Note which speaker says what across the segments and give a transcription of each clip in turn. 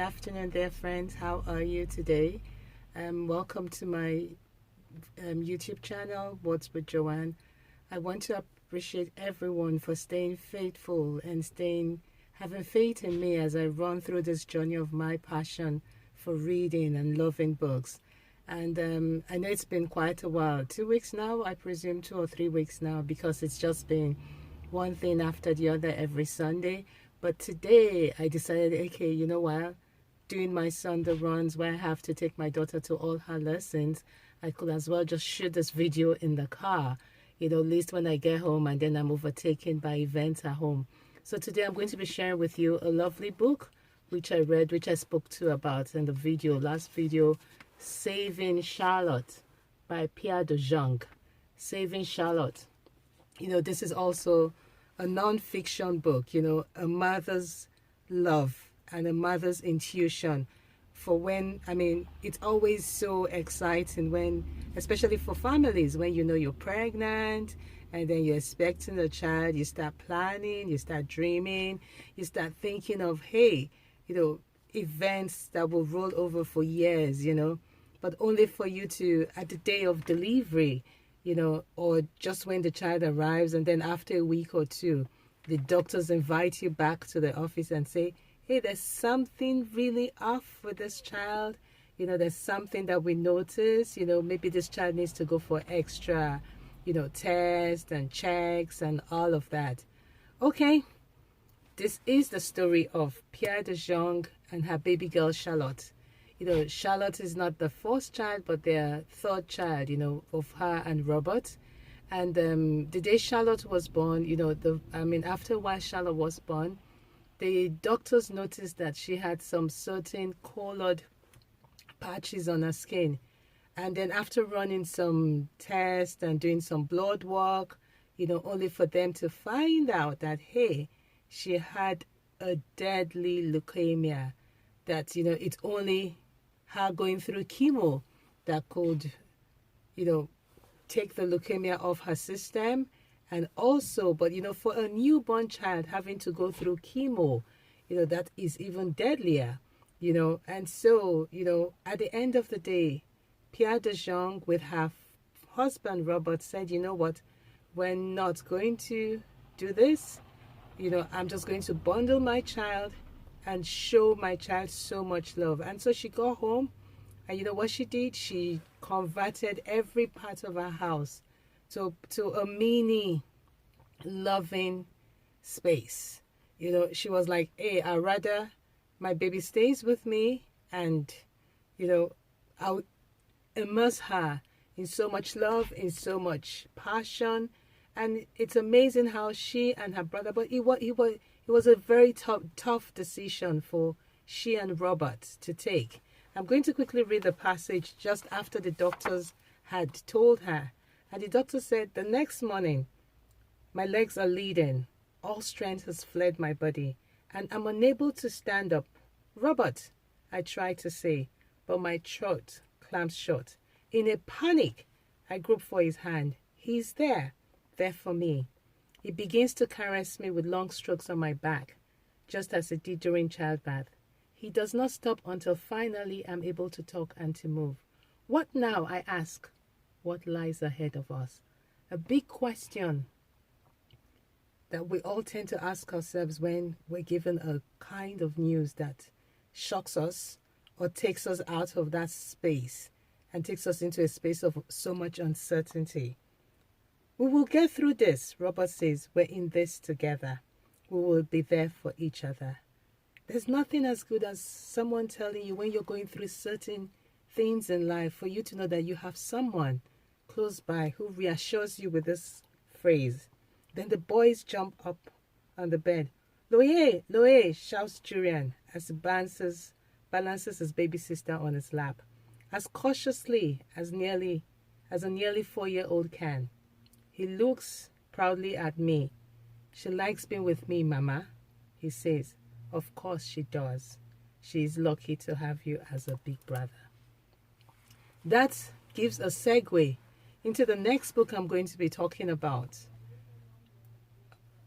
Speaker 1: afternoon there, friends. How are you today? Welcome to my YouTube channel, What's with JoAnn. I want to appreciate everyone for staying faithful and having faith in me as I run through this journey of my passion for reading and loving books. And I know it's been quite a while, 2 weeks now, I presume 2 or 3 weeks now, because it's just been one thing after the other every Sunday. But today I decided, okay, you know what? Doing my Sunday runs where I have to take my daughter to all her lessons, I could as well just shoot this video in the car, at least when I get home and then I'm overtaken by events at home. So today I'm going to be sharing with you a lovely book which I read, which I spoke to about in the last video, Saving Charlotte by Pierre de Jong. Saving Charlotte. This is also a non-fiction book, a mother's love and a mother's intuition for it's always so exciting when, especially for families, when you're pregnant and then you're expecting a child, you start planning, you start dreaming, you start thinking of, hey, events that will roll over for years, but only for you to, at the day of delivery, or just when the child arrives, and then after a week or two, the doctors invite you back to the office and say, hey, there's something really off with this child. There's something that we notice, maybe this child needs to go for extra, tests and checks and all of that. Okay, this is the story of Pierre de Jong and her baby girl, Charlotte. Charlotte is not the first child, but their third child, of her and Robert. And the day Charlotte was born, after a while Charlotte was born, the doctors noticed that she had some certain colored patches on her skin. And then after running some tests and doing some blood work, only for them to find out that, hey, she had a deadly leukemia, that, it's only her going through chemo that could, take the leukemia off her system. And also, but, for a newborn child having to go through chemo, that is even deadlier, And so, at the end of the day, Pierre de Jong with her husband, Robert, said, you know what, we're not going to do this. I'm just going to bundle my child and show my child so much love. And so she got home, and you know what she did? She converted every part of her house to a mini loving space. She was like, hey, I'd rather my baby stays with me, and I'll immerse her in so much love, in so much passion. And it's amazing how she and her brother, but it was a very tough decision for she and Robert to take. I'm going to quickly read the passage just after the doctors had told her. And the doctor said, the next morning, my legs are leading, all strength has fled my body, and I'm unable to stand up. Robert, I tried to say, but my throat clamps shut. In a panic, I grope for his hand. He's there for me. He begins to caress me with long strokes on my back, just as he did during childbirth. He does not stop until finally I'm able to talk and to move. What now, I ask? What lies ahead of us? A big question that we all tend to ask ourselves when we're given a kind of news that shocks us or takes us out of that space and takes us into a space of so much uncertainty. We will get through this, Robert says. We're in this together. We will be there for each other. There's nothing as good as someone telling you when you're going through certain things in life, for you to know that you have someone close by who reassures you with this phrase. Then the boys jump up on the bed. Loe, Loe, shouts JoAnn as he balances his baby sister on his lap, as cautiously as a nearly 4-year-old can. He looks proudly at me. She likes being with me, Mama, he says. Of course she does. She is lucky to have you as a big brother. That gives a segue into the next book I'm going to be talking about.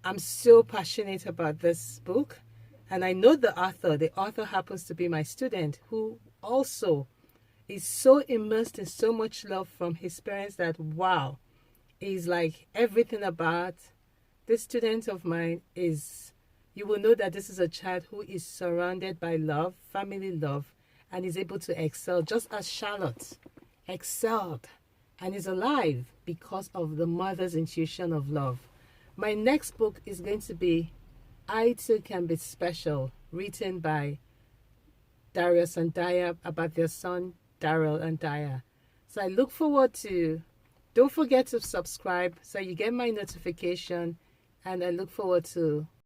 Speaker 1: I'm so passionate about this book, And I know the author. The author happens to be my student, who also is so immersed in so much love from his parents that, wow, is like everything about this student of mine is, you will know that this is a child who is surrounded by love, family love, and is able to excel just as Charlotte excelled and is alive because of the mother's intuition of love. My next book is going to be I Too Can Be Special, written by Darius and Daya, about their son Daryl and Daya. So I look forward to, don't forget to subscribe so you get my notification, and I look forward to